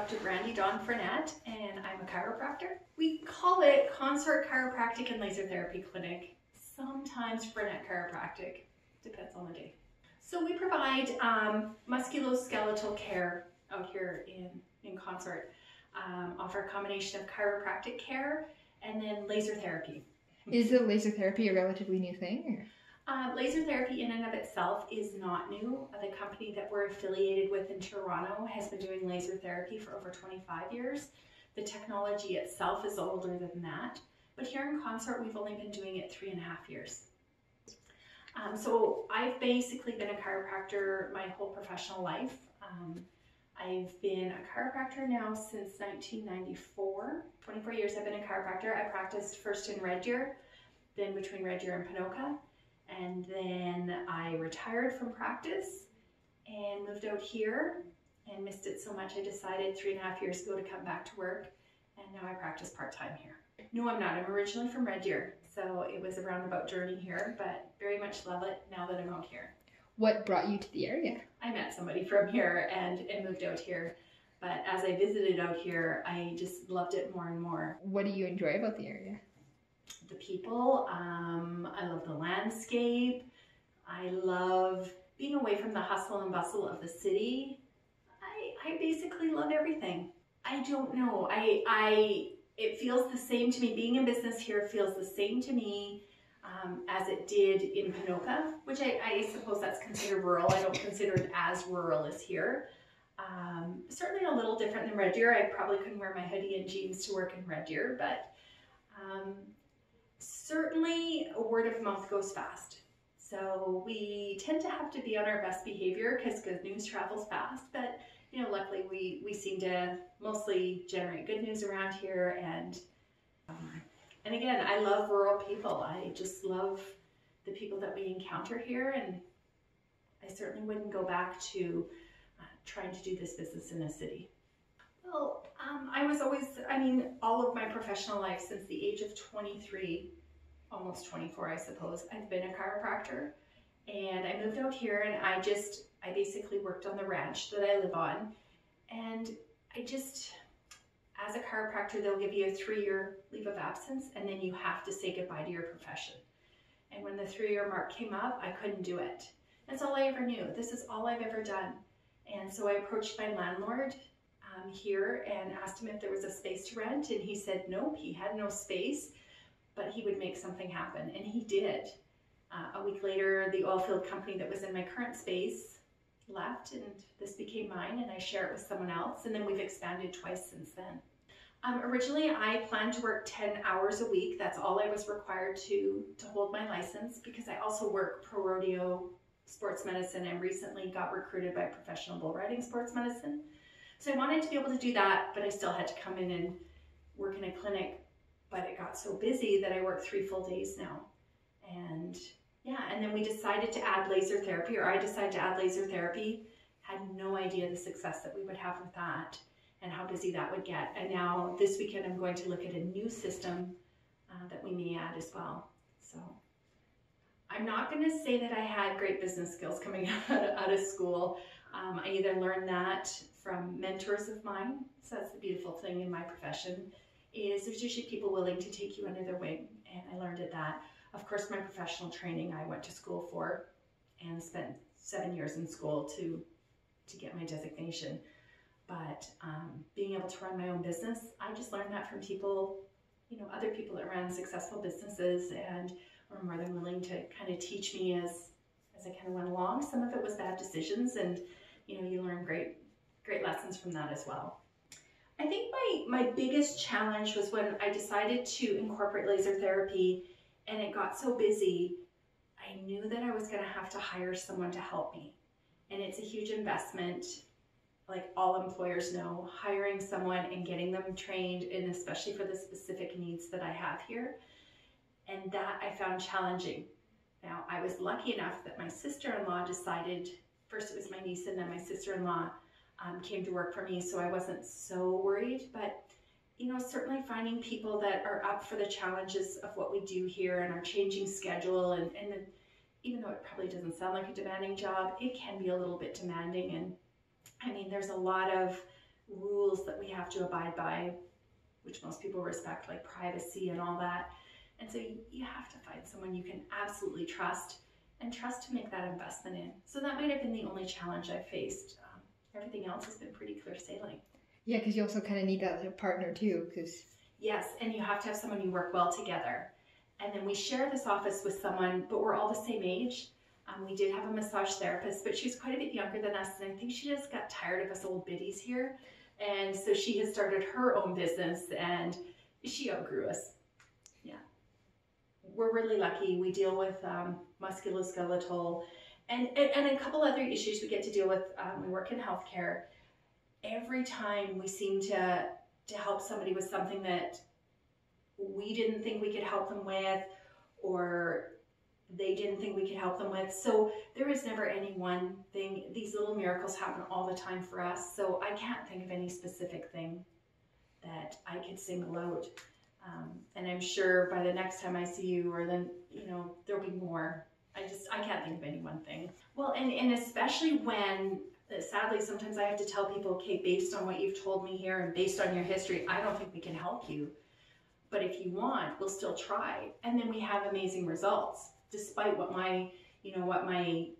Dr. Brandy Frenette, and I'm a chiropractor. We call it Consort Chiropractic and Laser Therapy Clinic, sometimes Frenette Chiropractic, depends on the day. So we provide musculoskeletal care out here in Consort, offer a combination of chiropractic care and then laser therapy. Is the laser therapy a relatively new thing? Laser therapy in and of itself is not new. The company that we're affiliated with in Toronto has been doing laser therapy for over 25 years. The technology itself is older than that, but here in Consort we've only been doing it 3.5 years. So I've basically been a chiropractor my whole professional life. I've been a chiropractor now since 1994. 24 years I've been a chiropractor. I practiced first in Red Deer, then between Red Deer and Ponoka. And then I retired from practice and moved out here and missed it so much I decided 3.5 years ago to come back to work, and now I practice part-time here. No, I'm not. I'm originally from Red Deer, so it was a roundabout journey here, but very much love it now that I'm out here. What brought you to the area? I met somebody from here and moved out here, but as I visited out here, I just loved it more and more. What do you enjoy about the area? The people, I love the landscape, I love being away from the hustle and bustle of the city. I basically love everything. I don't know, it feels the same to me. Being in business here feels the same to me as it did in Ponoka, which I suppose that's considered rural. I don't consider it as rural as here. Certainly a little different than Red Deer. I probably couldn't wear my hoodie and jeans to work in Red Deer, but certainly word of mouth goes fast. So we tend to have to be on our best behavior because good news travels fast, but you know, luckily we seem to mostly generate good news around here, and again, I love rural people. I just love the people that we encounter here, and I certainly wouldn't go back to trying to do this business in a city. Well, I was always, all of my professional life since the age of 23, almost 24, I suppose, I've been a chiropractor. And I moved out here and I basically worked on the ranch that I live on. And as a chiropractor, they'll give you a 3-year leave of absence, and then you have to say goodbye to your profession. And when the 3-year mark came up, I couldn't do it. That's all I ever knew. This is all I've ever done. And so I approached my landlord here and asked him if there was a space to rent, and he said nope, he had no space, but he would make something happen, and he did. A week later, the oil field company that was in my current space left, and this became mine, and I share it with someone else, and then we've expanded twice since then. Originally, I planned to work 10 hours a week. That's all I was required to hold my license, because I also work pro rodeo sports medicine and recently got recruited by professional bull riding sports medicine. So I wanted to be able to do that, but I still had to come in and work in a clinic, but it got so busy that I work 3 full days now. And yeah, and then we decided to add laser therapy, or I decided to add laser therapy. Had no idea the success that we would have with that and how busy that would get. And now this weekend I'm going to look at a new system that we may add as well. So I'm not going to say that I had great business skills coming out of school. I either learned that from mentors of mine, so that's the beautiful thing in my profession, is there's usually people willing to take you under their wing, and I learned at that. Of course, my professional training I went to school for and spent 7 years in school to get my designation. But being able to run my own business, I just learned that from people, other people that ran successful businesses, and were more than willing to kind of teach me as I kind of went along. Some of it was bad decisions, and you learn great lessons from that as well. I think my biggest challenge was when I decided to incorporate laser therapy and it got so busy, I knew that I was going to have to hire someone to help me. And it's a huge investment, like all employers know, hiring someone and getting them trained, and especially for the specific needs that I have here. And that I found challenging. Now, I was lucky enough that my sister-in-law decided, first it was my niece and then my sister-in-law came to work for me, so I wasn't so worried. But certainly finding people that are up for the challenges of what we do here and our changing schedule, and then, even though it probably doesn't sound like a demanding job, it can be a little bit demanding. And there's a lot of rules that we have to abide by, which most people respect, like privacy and all that. And so you have to find someone you can absolutely trust and trust to make that investment in. So that might have been the only challenge I faced. Everything else has been pretty clear sailing. Yeah, because you also kind of need that partner too, because... Yes, and you have to have someone you work well together. And then we share this office with someone, but we're all the same age. We did have a massage therapist, but she's quite a bit younger than us, and I think she just got tired of us old biddies here. And so she has started her own business, and she outgrew us. Yeah. We're really lucky. We deal with musculoskeletal and a couple other issues we get to deal with. We work in healthcare. Every time we seem to help somebody with something that we didn't think we could help them with, or they didn't think we could help them with. So there is never any one thing. These little miracles happen all the time for us. So I can't think of any specific thing that I could single out. And I'm sure by the next time I see you, or then, there'll be more. I can't think of any one thing. Well, and especially when, sadly, sometimes I have to tell people, okay, based on what you've told me here and based on your history, I don't think we can help you. But if you want, we'll still try. And then we have amazing results. Despite what my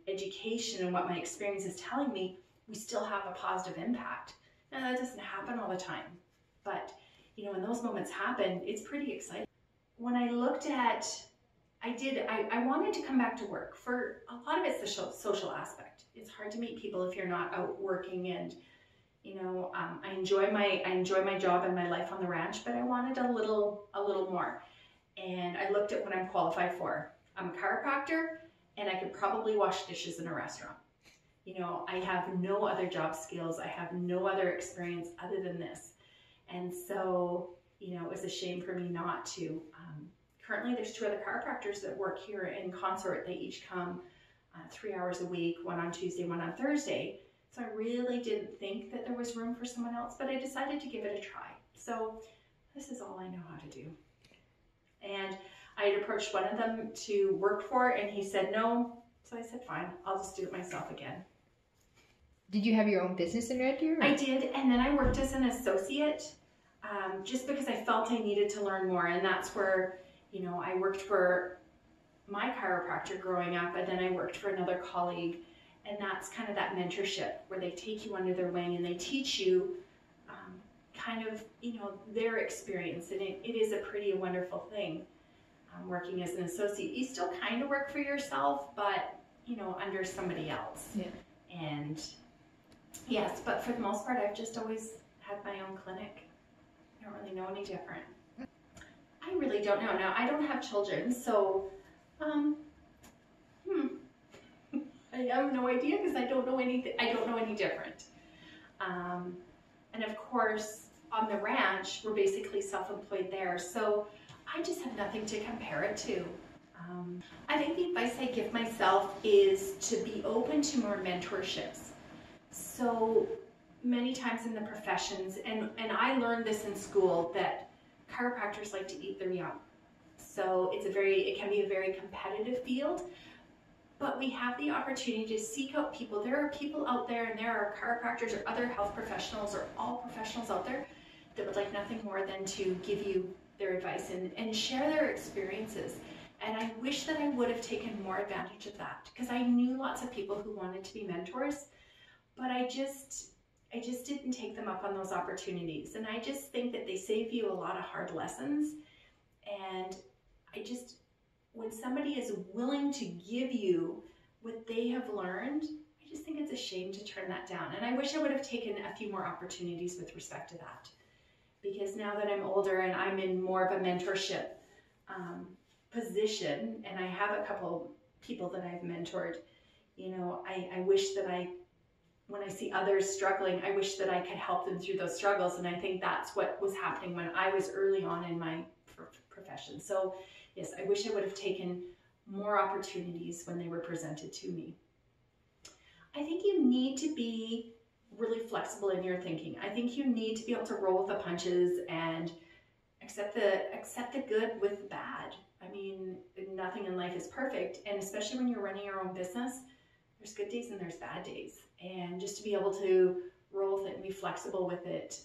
education and what my experience is telling me, we still have a positive impact. Now that doesn't happen all the time, but when those moments happen, it's pretty exciting. When I looked at, I wanted to come back to work. For a lot of it's the social aspect. It's hard to meet people if you're not out working, and I enjoy my job and my life on the ranch, but I wanted a little more. And I looked at what I'm qualified for. I'm a chiropractor, and I could probably wash dishes in a restaurant. I have no other job skills. I have no other experience other than this. And so, it was a shame for me not to. Currently, there's 2 other chiropractors that work here in Consort. They each come 3 hours a week, one on Tuesday, one on Thursday. So I really didn't think that there was room for someone else, but I decided to give it a try. So this is all I know how to do. And I had approached one of them to work for, and he said no. So I said, fine, I'll just do it myself again. Did you have your own business in Red Deer? I did, and then I worked as an associate just because I felt I needed to learn more. And that's where, I worked for my chiropractor growing up, and then I worked for another colleague. And that's kind of that mentorship where they take you under their wing and they teach you kind of, their experience. And it is a pretty wonderful thing. Working as an associate, you still kind of work for yourself, but under somebody else. Yeah. And yes, but for the most part, I've just always had my own clinic. I don't really know any different. I really don't know. Now, I don't have children, so I have no idea, because I don't know anything. I don't know any different. And of course, on the ranch, we're basically self-employed there, so I just have nothing to compare it to. I think the advice I give myself is to be open to more mentorships. So many times in the professions, and I learned this in school, that chiropractors like to eat their young. So it can be a very competitive field, but we have the opportunity to seek out people. There are people out there, and there are chiropractors or other health professionals or all professionals out there that would like nothing more than to give you their advice and share their experiences. And I wish that I would have taken more advantage of that, because I knew lots of people who wanted to be mentors, but I just didn't take them up on those opportunities. And I just think that they save you a lot of hard lessons. And when somebody is willing to give you what they have learned, I just think it's a shame to turn that down. And I wish I would have taken a few more opportunities with respect to that. Because now that I'm older and I'm in more of a mentorship position, and I have a couple people that I've mentored, I wish that when I see others struggling, I wish that I could help them through those struggles. And I think that's what was happening when I was early on in my profession. So yes, I wish I would have taken more opportunities when they were presented to me. I think you need to be really flexible in your thinking. I think you need to be able to roll with the punches and accept the good with the bad. I mean, nothing in life is perfect, and especially when you're running your own business, there's good days and there's bad days. And just to be able to roll with it be flexible with it.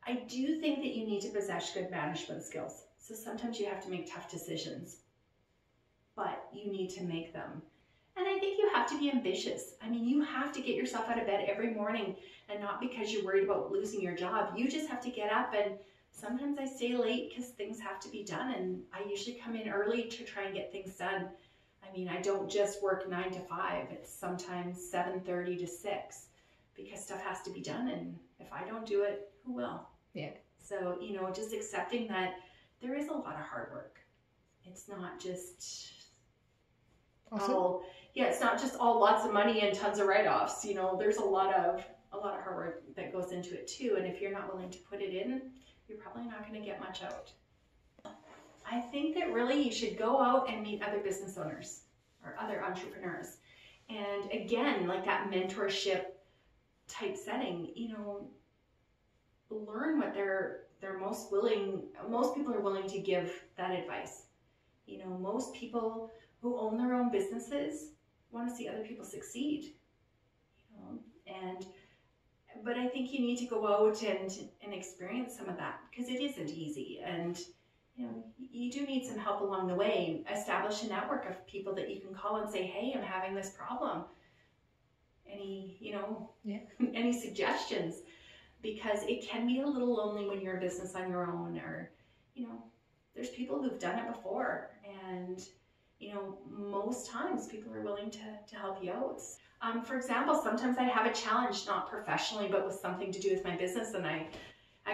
I do think that you need to possess good management skills. So sometimes you have to make tough decisions, but you need to make them. And I think you have to be ambitious. I mean, you have to get yourself out of bed every morning, and not because you're worried about losing your job. You just have to get up, and sometimes I stay late because things have to be done, and I usually come in early to try and get things done. I mean, I don't just work 9 to 5. It's sometimes 7:30 to 6 because stuff has to be done, and if I don't do it, who will? Yeah. So, you know, just accepting that there is a lot of hard work. It's not just it's not just all lots of money and tons of write-offs. You know, there's a lot of hard work that goes into it too. And if you're not willing to put it in, you're probably not going to get much out. I think that really you should go out and meet other business owners or other entrepreneurs. And again, like that mentorship type setting, you know, learn what they're most people are willing to give that advice. You know, most people who own their own businesses want to see other people succeed. You know, but I think you need to go out and experience some of that, because it isn't easy, and you know, you do need some help along the way. Establish a network of people that you can call and say, hey, I'm having this problem. Any suggestions? Because it can be a little lonely when you're a business on your own, or, you know, there's people who've done it before, and, you know, most times people are willing to help you out. For example, sometimes I have a challenge, not professionally, but with something to do with my business, and I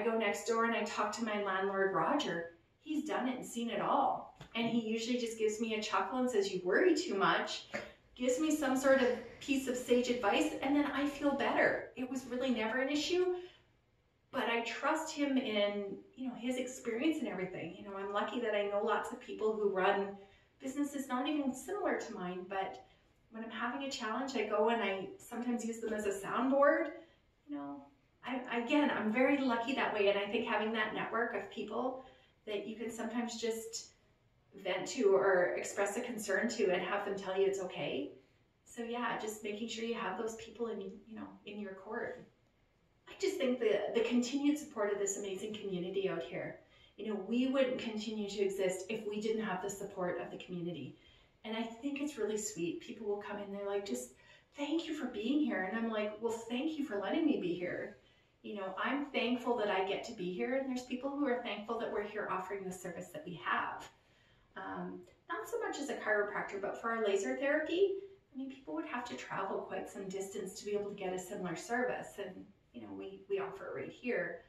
go next door and I talk to my landlord, Roger. He's done it and seen it all. And he usually just gives me a chuckle and says, you worry too much, gives me some sort of piece of sage advice, and then I feel better. It was really never an issue, but I trust him in, you know, his experience and everything. You know, I'm lucky that I know lots of people who run businesses not even similar to mine, but when I'm having a challenge, I go and I sometimes use them as a soundboard. You know, I'm very lucky that way, and I think having that network of people that you can sometimes just vent to or express a concern to and have them tell you it's okay. So yeah, just making sure you have those people in your court. I just think the continued support of this amazing community out here. You know, we wouldn't continue to exist if we didn't have the support of the community. And I think it's really sweet. People will come in, they're like, just thank you for being here. And I'm like, well, thank you for letting me be here. You know, I'm thankful that I get to be here, and there's people who are thankful that we're here offering the service that we have. Not so much as a chiropractor, but for our laser therapy, I mean, people would have to travel quite some distance to be able to get a similar service, and you know, we offer it right here.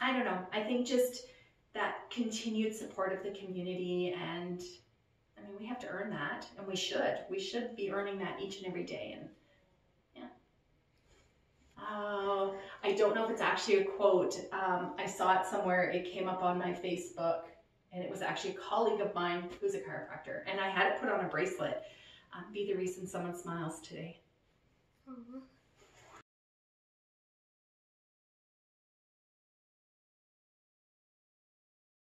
I don't know. I think just that continued support of the community, and I mean, we have to earn that, and we should be earning that each and every day. And yeah. I don't know if it's actually a quote. I saw it somewhere. It came up on my Facebook, and it was actually a colleague of mine who's a chiropractor, and I had it put on a bracelet. Be the reason someone smiles today.